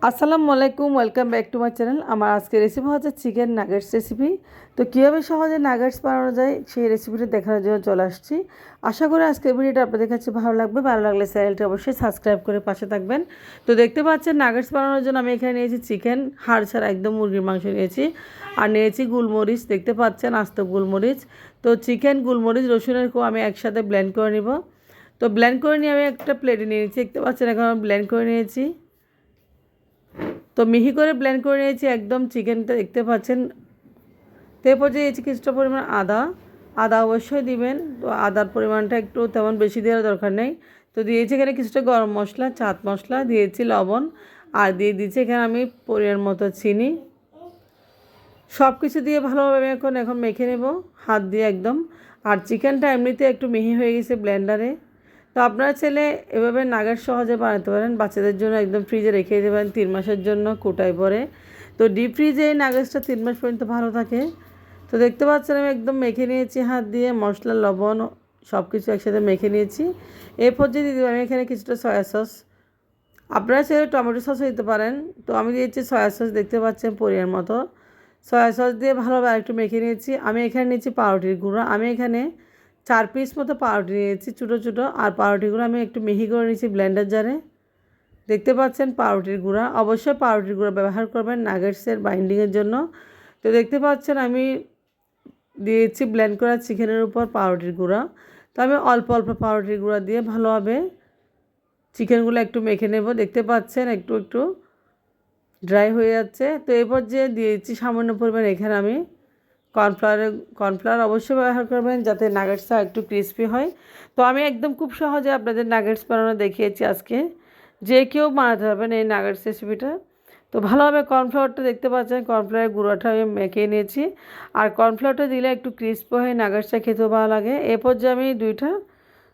আসসালামু আলাইকুম, welcome back to my channel. আমার আজকে রেসিপি হচ্ছে চিকেন নাগেটস রেসিপি। তো কীভাবে সহজে নাগেটস বানানো যায় সেই রেসিপিটা দেখানোর জন্য চলে আসছি। আশা করি আজকের ভিডিওটা আপনাদের কাছে ভালো লাগবে। ভালো লাগলে চ্যানেলটা অবশ্যই সাবস্ক্রাইব করে পাশে থাকবেন। তো দেখতে পাচ্ছেন নাগেটস বানানোর জন্য আমি এখানে নিয়েছি চিকেন, হাড় ছাড়া একদম মুরগির মাংস নিয়েছি, আর নিয়েছি গোলমরিচ। দেখতে পাচ্ছেন আস্ত গোলমরিচ। তো চিকেন, গোলমরিচ, রসুনের আমি একসাথে ব্লেন্ড করে নিব। তো ব্লেন্ড করে নিয়ে আমি একটা প্লেটে নিয়েছি। দেখতে পাচ্ছেন এখন আমি ব্লেন্ড করে নিয়েছি। তো মিহি করে ব্লেন্ড করে নিয়েছি একদম চিকেনটা, দেখতে পাচ্ছেন। তো এরপর দিয়েছি কিছুটা পরিমাণ আদা অবশ্যই দিবেন। তো আদার পরিমাণটা একটু তেমন বেশি দেওয়ার দরকার নেই। তো দিয়েছি এখানে কিছুটা গরম মশলা, চাট মশলা, দিয়েছি লবণ, আর দিয়ে দিয়েছি এখানে আমি পরিমাণ মতো চিনি। সব কিছু দিয়ে ভালোভাবে এখন মেখে নেব হাত দিয়ে একদম। আর চিকেনটা এমনিতে একটু মিহি হয়ে গেছে ব্লেন্ডারে। তো আপনারা চাইলে এভাবে নাগেটস সহজে বানাতে পারেন। বাচ্চাদের জন্য একদম ফ্রিজে রেখে দেবেন 3 মাসের জন্য কোটায় পরে। তো ডিপ ফ্রিজে এই নাগেটসটা 3 মাস পর্যন্ত ভালো থাকে। তো দেখতে পাচ্ছেন আমি একদম মেখে নিয়েছি হাত দিয়ে, মশলা, লবণ সব কিছু একসাথে মেখে নিয়েছি। এরপর দিয়ে দিতে আমি এখানে কিছুটা সয়া সস। আপনারা চাইলে টমেটো সসও দিতে পারেন। তো আমি দিয়েছি সয়া সস, দেখতে পাচ্ছেন পরিমাণ মতো। সয়া সস দিয়ে ভালোভাবে আরেকটু মেখে নিয়েছি। আমি এখানে নিয়েছি পাউরুটির গুঁড়ো। আমি এখানে 4 পিস মতো পাউরুটি নিয়েছি ছোটো ছোটো। আর পাউরুটিগুলো আমি একটু মিহি করে নিয়েছি ব্লেন্ডার জারে। দেখতে পাচ্ছেন পাউরুটির গুঁড়া, অবশ্যই পাউরুটির গুঁড়া ব্যবহার করবেন নাগেটসের বাইন্ডিংয়ের জন্য। তো দেখতে পাচ্ছেন আমি দিয়েছি ব্লেন্ড করা চিকেনের উপর পাউরুটির গুঁড়া। তো আমি অল্প অল্প পাউরুটির গুঁড়া দিয়ে ভালোভাবে চিকেনগুলো একটু মেখে নেব। দেখতে পাচ্ছেন একটু একটু ড্রাই হয়ে যাচ্ছে। তো এরপর যে দিয়েছি সামান্য পরিমাণ এখানে আমি কর্নফ্লাওয়ার অবশ্যই ব্যবহার করবেন যাতে নাগেটসটা একটু ক্রিস্পি হয়। তো আমি একদম খুব সহজে আপনাদের নাগেটস বানানো দেখিয়েছি আজকে। যে কেউ বানাতে পারবেন এই নাগেটস রেসিপিটা। তো ভালোভাবে কর্নফ্লাওয়ারটা, দেখতে পাচ্ছেন কর্নফ্লাওয়ারের গুঁড়োটা আমি মেখে নিয়েছি। আর কর্নফ্লাওয়ারটা দিলে একটু ক্রিস্পি হয়ে নাগেটসটা খেতেও ভালো লাগে। এরপর যে আমি 2টা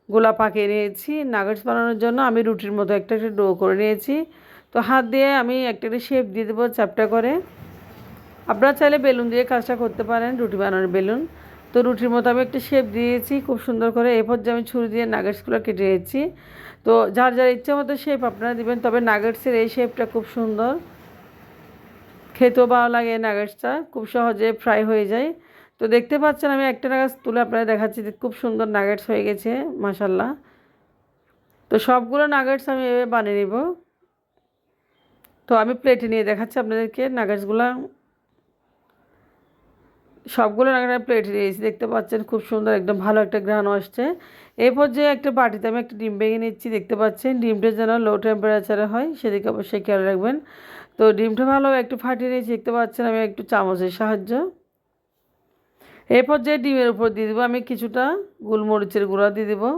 গোলা পাকিয়ে নিয়েছি নাগেটস বানানোর জন্য। আমি রুটির মতো একটা ডো করে নিয়েছি। তো হাত দিয়ে আমি একটা শেপ দিয়ে দেবো চ্যাপ্টা করে। আপনারা চাইলে বেলুন দিয়ে কাজটা করতে পারেন, রুটি বানানোর বেলুন। তো রুটির মতো আমি একটা শেপ দিয়েছি খুব সুন্দর করে। এরপর যে আমি ছুরি দিয়ে নাগেটসগুলো কেটে নিয়েছি। তো যার যার ইচ্ছা মতো শেপ আপনারা দিবেন। তবে নাগেটসের এই শেপটা খুব সুন্দর, খেতেও ভালো লাগে। নাগেটসটা খুব সহজে ফ্রাই হয়ে যায়। তো দেখতে পাচ্ছেন আমি একটা নাগেটস তুলে আপনারা দেখাচ্ছি, খুব সুন্দর নাগেটস হয়ে গেছে মাশাল্লাহ। তো সবগুলো নাগেটস আমি এভাবে বানিয়ে নিব। তো আমি প্লেটে নিয়ে দেখাচ্ছি আপনাদেরকে নাগেটসগুলো। সবগুলো নাগেটস প্লেটে নিয়েছি, দেখতে পাচ্ছেন খুব সুন্দর একদম ভালো একটা ঘ্রাণ আসছে। এরপর যে একটা বাটিতে আমি একটা ডিম ভেঙে নিচ্ছি। দেখতে পাচ্ছেন ডিমটা যেন লো টেম্পারেচারে হয় সেদিকে অবশ্যই খেয়াল রাখবেন। তো ডিমটা ভালো একটু ফাটিয়ে নিয়েছি, দেখতে পাচ্ছেন আমি একটু চামচের সাহায্য। এরপর যে ডিমের উপর দিয়ে দেবো আমি কিছুটা গোলমরিচের গুঁড়া দিয়ে দেবো।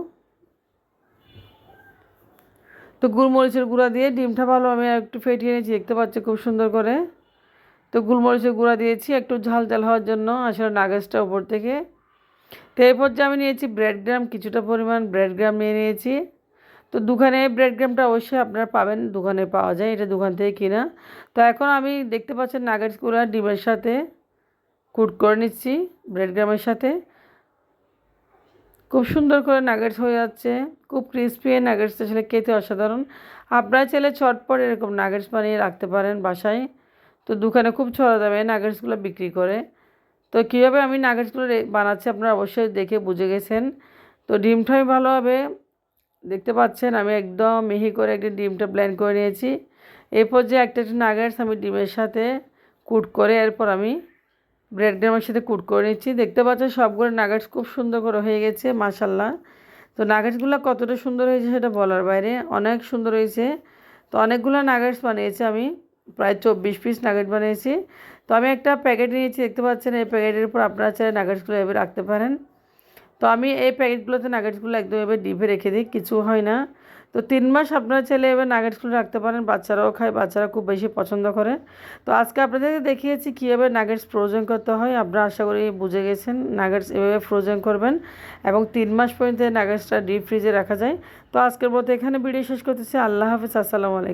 তো গোলমরিচের গুঁড়া দিয়ে ডিমটা ভালো আমি একটু ফেটিয়ে নিয়েছি, দেখতে পাচ্ছি খুব সুন্দর করে। তো গোলমরিচের গুঁড়া দিয়েছি একটু ঝাল ঝাল হওয়ার জন্য আসলে নাগেটসটা উপর থেকে। তো এরপর যে আমি নিয়েছি ব্রেড গ্রাম, কিছুটা পরিমাণ ব্রেড গ্রাম নিয়ে নিয়েছি। তো দোকানে ব্রেড গ্রামটা অবশ্যই আপনারা পাবেন, দোকানে পাওয়া যায়, এটা দোকান থেকে কিনা। তো এখন আমি দেখতে পাচ্ছেন নাগেটসগুলো ডিমের সাথে কুট করে নিচ্ছি ব্রেড গ্রামের সাথে। খুব সুন্দর করে নাগেটস হয়ে যাচ্ছে, খুব ক্রিস্পি নাগেটস, আসলে খেতে অসাধারণ। আপনারা চাইলে চটপট এরকম নাগেটস বানিয়ে রাখতে পারেন বাসায়। তো দোকানে খুব চড়া দামে নাগেটসগুলো বিক্রি করে। তো কীভাবে আমি নাগেটসগুলো বানাচ্ছি আপনারা অবশ্যই দেখে বুঝে গেছেন। তো ডিমটা আমি ভালোভাবে, দেখতে পাচ্ছেন আমি একদম মিহি করে একটা ডিমটা ব্লেন্ড করে নিয়েছি। এরপর যে একটা একটা নাগেটস আমি ডিমের সাথে কুট করে এরপর আমি ব্রেড ক্রামের সাথে কুট করে নিচ্ছি। দেখতে পাচ্ছেন সবগুলো নাগেটস খুব সুন্দর করে হয়ে গেছে মাশাল্লাহ। তো নাগেটসগুলো কতটা সুন্দর হয়েছে সেটা বলার বাইরে, অনেক সুন্দর হয়েছে। তো অনেকগুলো নাগেটস বানিয়েছি আমি, প্রায় 24 পিস নাগেট বানিয়েছি। তো আমি একটা প্যাকেট নিয়েছি, দেখতে পাচ্ছেন এই প্যাকেটের উপর আপনারা চাইলে নাগেটসগুলো এভাবে রাখতে পারেন। তো আমি এই প্যাকেটগুলোতে নাগেটসগুলো একদম এভাবে ডিপে রেখে দিই, কিছু হয় না। তো 3 মাস আপনারা চাইলে এবার নাগেটসগুলো রাখতে পারেন, বাচ্চারাও খায়, বাচ্চারা খুব বেশি পছন্দ করে। তো আজকে আপনাদেরকে দেখিয়েছি কীভাবে নাগেটস ফ্রোজেন করতে হয়। আপনারা আশা করি বুঝে গেছেন নাগেটস এভাবে ফ্রোজেন করবেন এবং 3 মাস পর্যন্ত নাগেটসটা ডিপ ফ্রিজে রাখা যায়। তো আজকের মতো এখানে ভিডিও শেষ করতেছি। আল্লাহ হাফিজ, আসসালামু আলাইকুম।